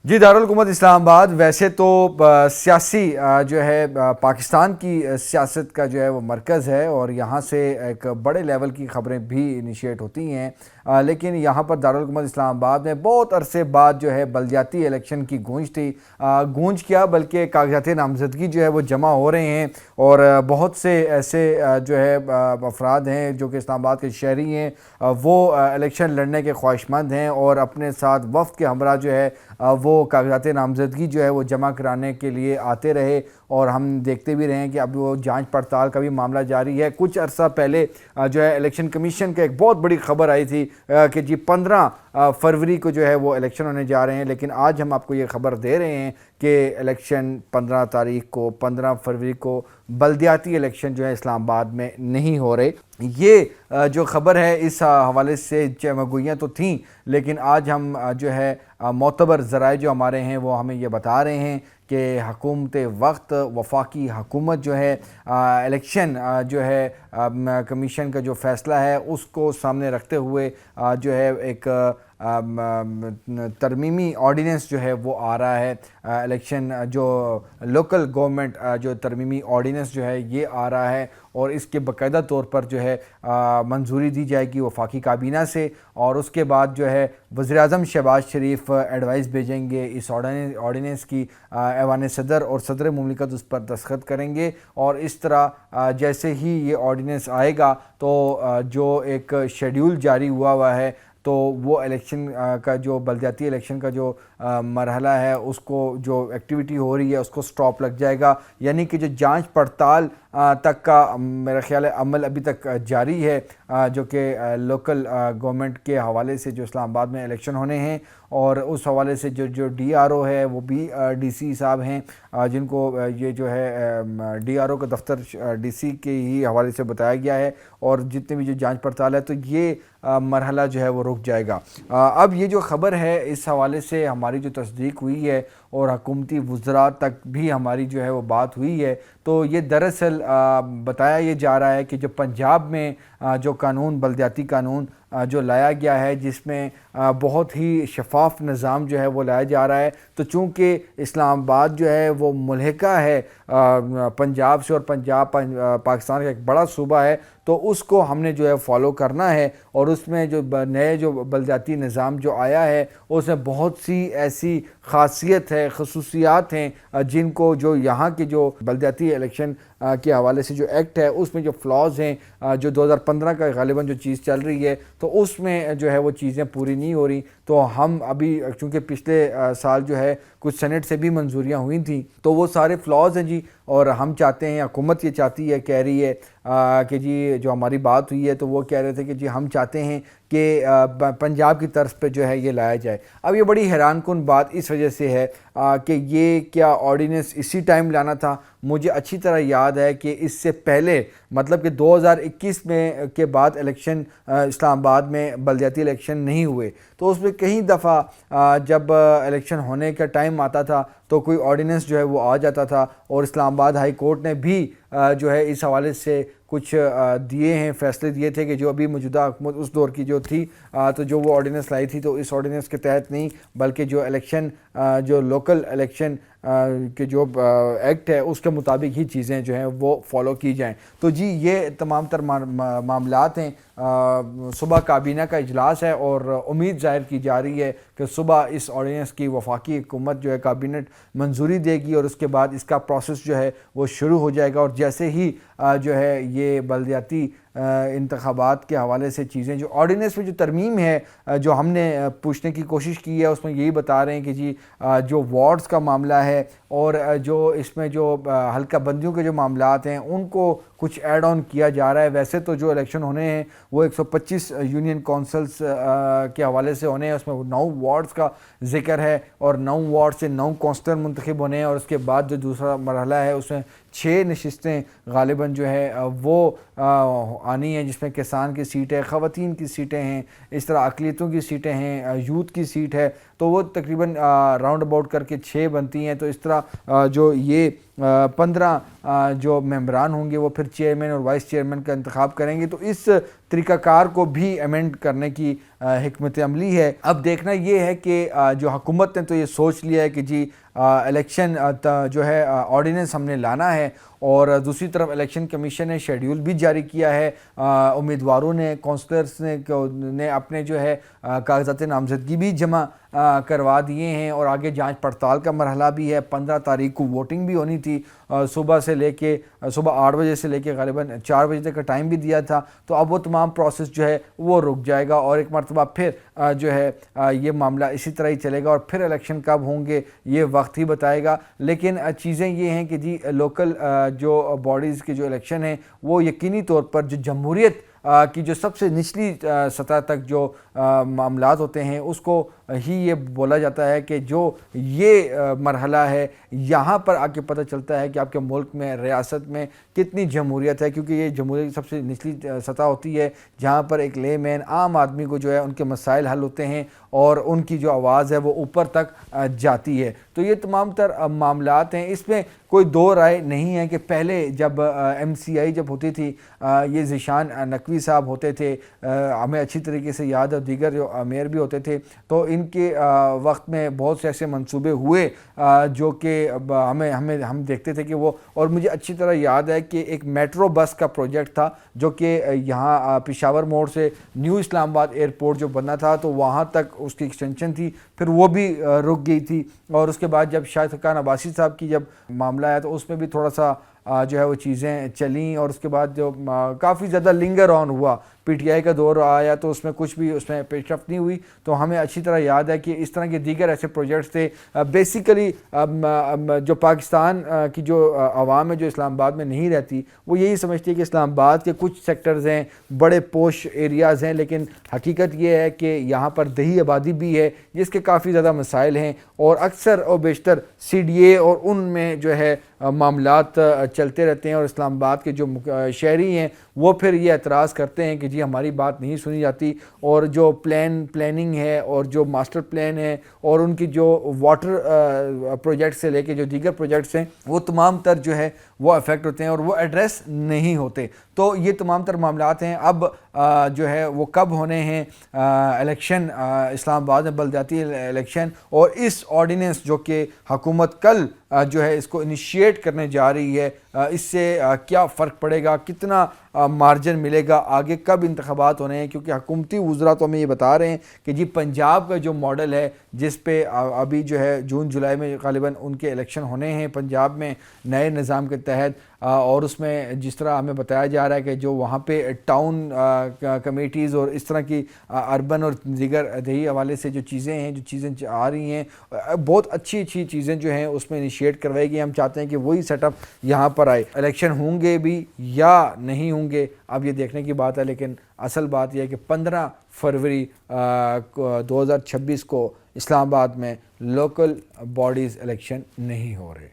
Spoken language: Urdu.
جی دارالحکومت اسلام آباد ویسے تو سیاسی جو ہے پاکستان کی سیاست کا جو ہے وہ مرکز ہے اور یہاں سے ایک بڑے لیول کی خبریں بھی انیشیٹ ہوتی ہیں، لیکن یہاں پر دارالحکومت اسلام آباد میں بہت عرصے بعد جو ہے بلدیاتی الیکشن کی گونج تھی۔ گونج کیا بلکہ کاغذات نامزدگی جو ہے وہ جمع ہو رہے ہیں اور بہت سے ایسے جو ہے افراد ہیں جو کہ اسلام آباد کے شہری ہیں، وہ الیکشن لڑنے کے خواہش مند ہیں اور اپنے ساتھ وفد کے ہمراہ جو ہے وہ کاغذات نامزدگی جو ہے وہ جمع کرانے کے لیے آتے رہے، اور ہم دیکھتے بھی رہے ہیں کہ اب وہ جانچ پڑتال کا بھی معاملہ جاری ہے۔ کچھ عرصہ پہلے جو ہے الیکشن کمیشن کا ایک بہت بڑی خبر آئی تھی کہ جی 15 فروری کو جو ہے وہ الیکشن ہونے جا رہے ہیں، لیکن آج ہم آپ کو یہ خبر دے رہے ہیں کہ الیکشن 15 فروری کو بلدیاتی الیکشن جو ہے اسلام آباد میں نہیں ہو رہے۔ یہ جو خبر ہے اس حوالے سے گوئیاں تو تھیں، لیکن آج ہم جو ہے معتبر ذرائع جو ہمارے ہیں وہ ہمیں یہ بتا رہے ہیں کہ حکومت وقت وفاقی حکومت جو ہے الیکشن جو ہے کمیشن کا جو فیصلہ ہے اس کو سامنے رکھتے ہوئے جو ہے ایک ترمیمی آرڈیننس جو ہے وہ آ رہا ہے۔ الیکشن جو لوکل گورنمنٹ جو ترمیمی آرڈیننس جو ہے یہ آ رہا ہے اور اس کے باقاعدہ طور پر جو ہے منظوری دی جائے گی وفاقی کابینہ سے، اور اس کے بعد جو ہے وزیر اعظم شہباز شریف ایڈوائز بھیجیں گے اس آرڈیننس کی، ایوان صدر اور صدر مملکت اس پر دستخط کریں گے، اور اس طرح جیسے ہی یہ آرڈیننس آئے گا تو جو ایک شیڈیول جاری ہوا ہے تو وہ الیکشن کا جو بلدیاتی الیکشن کا جو مرحلہ ہے اس کو جو ایکٹیویٹی ہو رہی ہے اس کو سٹاپ لگ جائے گا، یعنی کہ جو جانچ پڑتال تک کا میرا خیال ہے عمل ابھی تک جاری ہے، جو کہ لوکل گورنمنٹ کے حوالے سے جو اسلام آباد میں الیکشن ہونے ہیں، اور اس حوالے سے جو ڈی آر او ہے وہ بھی ڈی سی صاحب ہیں جن کو یہ جو ہے ڈی آر او کا دفتر ڈی سی کے ہی حوالے سے بتایا گیا ہے، اور جتنے بھی جو جانچ پڑتال ہے تو یہ مرحلہ جو ہے وہ رک جائے گا۔ اب یہ جو خبر ہے اس حوالے سے ہماری جو تصدیق ہوئی ہے اور حکومتی وزراء تک بھی ہماری جو ہے وہ بات ہوئی ہے، تو یہ دراصل بتایا یہ جا رہا ہے کہ جو پنجاب میں جو قانون بلدیاتی قانون جو لایا گیا ہے جس میں بہت ہی شفاف نظام جو ہے وہ لایا جا رہا ہے، تو چونکہ اسلام آباد جو ہے وہ ملحقہ ہے پنجاب سے، اور پنجاب پاکستان کا ایک بڑا صوبہ ہے، تو اس کو ہم نے جو ہے فالو کرنا ہے، اور اس میں جو نئے جو بلدیاتی نظام جو آیا ہے اس میں بہت سی ایسی خاصیت ہے، خصوصیات ہیں جن کو جو یہاں کے جو بلدیاتی الیکشن کے حوالے سے جو ایکٹ ہے اس میں جو فلاز ہیں، جو 2015 کا غالباً جو چیز چل رہی ہے تو اس میں جو ہے وہ چیزیں پوری نہیں ہو رہی، تو ہم ابھی چونکہ پچھلے سال جو ہے کچھ سینٹ سے بھی منظوریاں ہوئی تھیں تو وہ سارے فلاز ہیں جی، اور ہم چاہتے ہیں، حکومت یہ چاہتی ہے، کہہ رہی ہے کہ جی جو ہماری بات ہوئی ہے تو وہ کہہ رہے تھے کہ جی ہم چاہتے ہیں کہ پنجاب کی طرف پہ جو ہے یہ لایا جائے۔ اب یہ بڑی حیران کن بات اس وجہ سے ہے کہ یہ کیا آرڈیننس اسی ٹائم لانا تھا؟ مجھے اچھی طرح یاد ہے کہ اس سے پہلے مطلب کہ 2021 میں کے بعد الیکشن اسلام آباد میں بلدیاتی الیکشن نہیں ہوئے، تو اس میں کئی دفعہ جب الیکشن ہونے کا ٹائم آتا تھا تو کوئی آرڈیننس جو ہے وہ آ جاتا تھا، اور اسلام آباد ہائی کورٹ نے بھی جو ہے اس حوالے سے کچھ دیے ہیں، فیصلے دیے تھے کہ جو ابھی موجودہ حکومت اس دور کی جو تھی تو جو وہ آرڈیننس لائی تھی تو اس آرڈیننس کے تحت نہیں، بلکہ جو الیکشن جو لوکل الیکشن کے جو ایکٹ ہے اس کے مطابق ہی چیزیں جو ہیں وہ فالو کی جائیں۔ تو جی یہ تمام تر معاملات ہیں۔ صبح کابینہ کا اجلاس ہے اور امید ظاہر کی جا رہی ہے کہ صبح اس آرڈیننس کی وفاقی حکومت جو ہے کابینٹ منظوری دے گی، اور اس کے بعد اس کا پروسیس جو ہے وہ شروع ہو جائے گا، اور جیسے ہی جو ہے یہ بلدیاتی انتخابات کے حوالے سے چیزیں جو آرڈیننس میں جو ترمیم ہے جو ہم نے پوچھنے کی کوشش کی ہے اس میں یہی بتا رہے ہیں کہ جی جو وارڈز کا معاملہ ہے اور جو اس میں جو حلقہ بندیوں کے جو معاملات ہیں ان کو کچھ ایڈ آن کیا جا رہا ہے۔ ویسے تو جو الیکشن ہونے ہیں وہ 125 یونین کونسلز کے حوالے سے ہونے ہیں، اس میں 9 وارڈز کا ذکر ہے، اور 9 وارڈ سے 9 کونسلر منتخب ہونے ہیں، اور اس کے بعد جو دوسرا مرحلہ ہے اس میں 6 نشستیں غالباً جو ہے وہ آنی ہیں، جس میں کسان کی سیٹ ہے، خواتین کی سیٹیں ہیں، اس طرح اقلیتوں کی سیٹیں ہیں، یوتھ کی سیٹ ہے۔ تو وہ تقریباً راؤنڈ اباؤٹ کر کے 6 بنتی ہیں. تو اس طرح جو یہ 15 جو ممبران ہوں گے وہ پھر چیئرمین اور وائس چیئرمین کا انتخاب کریں گے. تو اس طریقہ کار کو بھی ایمنڈ کرنے کی حکمت عملی ہے. اب دیکھنا یہ ہے کہ جو حکومت نے تو یہ سوچ لیا ہے کہ جی الیکشن جو ہے آرڈیننس ہم نے لانا ہے, اور دوسری طرف الیکشن کمیشن نے شیڈیول بھی جاری کیا ہے. امیدواروں نے, کونسلرز نے اپنے جو ہے کاغذات نامزدگی بھی جمع کروا دیے ہیں, اور آگے جانچ پڑتال کا مرحلہ بھی ہے. 15 تاریخ کو ووٹنگ بھی ہونی تھی, صبح 8 بجے سے لے کے غالباً 4 بجے تک کا ٹائم بھی دیا تھا. تو اب وہ تمام پروسیس جو ہے وہ رک جائے گا, اور ایک مرتبہ پھر جو ہے یہ معاملہ اسی طرح ہی چلے گا, اور پھر الیکشن کب ہوں گے یہ وقت ہی بتائے گا. لیکن چیزیں یہ ہیں کہ جی لوکل جو باڈیز کے جو الیکشن ہیں وہ یقینی طور پر جو جمہوریت کی جو سب سے نچلی سطح تک جو معاملات ہوتے ہیں اس کو ہی یہ بولا جاتا ہے کہ جو یہ مرحلہ ہے یہاں پر آ کے پتہ چلتا ہے کہ آپ کے ملک میں, ریاست میں کتنی جمہوریت ہے, کیونکہ یہ جمہوریت کی سب سے نچلی سطح ہوتی ہے جہاں پر ایک لے مین عام آدمی کو جو ہے ان کے مسائل حل ہوتے ہیں اور ان کی جو آواز ہے وہ اوپر تک جاتی ہے. تو یہ تمام تر معاملات ہیں. اس میں کوئی دو رائے نہیں ہے کہ پہلے جب ایم سی آئی جب ہوتی تھی, یہ ذیشان نقوی صاحب ہوتے تھے, ہمیں اچھی طریقے سے یاد ہے, دیگر جو امیر بھی ہوتے تھے, تو ان کے وقت میں بہت سے ایسے منصوبے ہوئے جو کہ ہم دیکھتے تھے کہ وہ, اور مجھے اچھی طرح یاد ہے کہ ایک میٹرو بس کا پروجیکٹ تھا جو کہ یہاں پشاور موڑ سے نیو اسلام آباد ایئرپورٹ جو بننا تھا تو وہاں تک اس کی ایکسٹینشن تھی, پھر وہ بھی رک گئی تھی. اور اس کے بعد جب شاہد خاقان عباسی صاحب کی جب معاملہ آیا تو اس میں بھی تھوڑا سا جو ہے وہ چیزیں چلیں, اور اس کے بعد جو کافی زیادہ لنگر آن ہوا, پی ٹی آئی کا دور آیا تو اس میں کچھ بھی اس میں پیش رفت نہیں ہوئی. تو ہمیں اچھی طرح یاد ہے کہ اس طرح کے دیگر ایسے پروجیکٹس تھے. بیسیکلی جو پاکستان کی جو عوام ہے جو اسلام آباد میں نہیں رہتی وہ یہی سمجھتی ہے کہ اسلام آباد کے کچھ سیکٹرز ہیں, بڑے پوش ایریاز ہیں, لیکن حقیقت یہ ہے کہ یہاں پر دیہی آبادی بھی ہے جس کے کافی زیادہ مسائل ہیں, اور اکثر اور بیشتر سی ڈی اے اور ان میں جو ہے معاملات چلتے رہتے ہیں, اور اسلام آباد کے جو شہری ہیں وہ پھر یہ اعتراض کرتے ہیں کہ جی ہماری بات نہیں سنی جاتی, اور جو پلاننگ ہے اور جو ماسٹر پلان ہے اور ان کی جو واٹر پروجیکٹ سے لے کے جو دیگر پروجیکٹس ہیں وہ تمام تر جو ہے وہ افیکٹ ہوتے ہیں اور وہ ایڈریس نہیں ہوتے. تو یہ تمام تر معاملات ہیں. اب جو ہے وہ کب ہونے ہیں الیکشن, اسلام آباد میں بلدیاتی الیکشن, اور اس آرڈیننس جو کہ حکومت کل جو ہے اس کو انیشیٹ کرنے جا رہی ہے, اس سے کیا فرق پڑے گا, کتنا مارجن ملے گا, آگے کب انتخابات ہونے ہیں. کیونکہ حکومتی وزراء تو ہمیں یہ بتا رہے ہیں کہ جی پنجاب کا جو ماڈل ہے جس پہ ابھی جو ہے جون جولائی میں غالباً ان کے الیکشن ہونے ہیں پنجاب میں نئے نظام کے تحت, اور اس میں جس طرح ہمیں بتایا جا رہا ہے کہ جو وہاں پہ ٹاؤن کمیٹیز اور اس طرح کی اربن اور دیگر دیہی حوالے سے جو چیزیں ہیں, جو چیزیں آ رہی ہیں, بہت اچھی چیزیں جو ہیں اس میں انیشیٹ کروائی گئی. ہم چاہتے ہیں کہ وہی سیٹ اپ یہاں پر آئے. الیکشن ہوں گے بھی یا نہیں ہوں گے اب یہ دیکھنے کی بات ہے, لیکن اصل بات یہ ہے کہ 15 فروری 2026 کو اسلام آباد میں لوکل باڈیز الیکشن نہیں ہو رہے.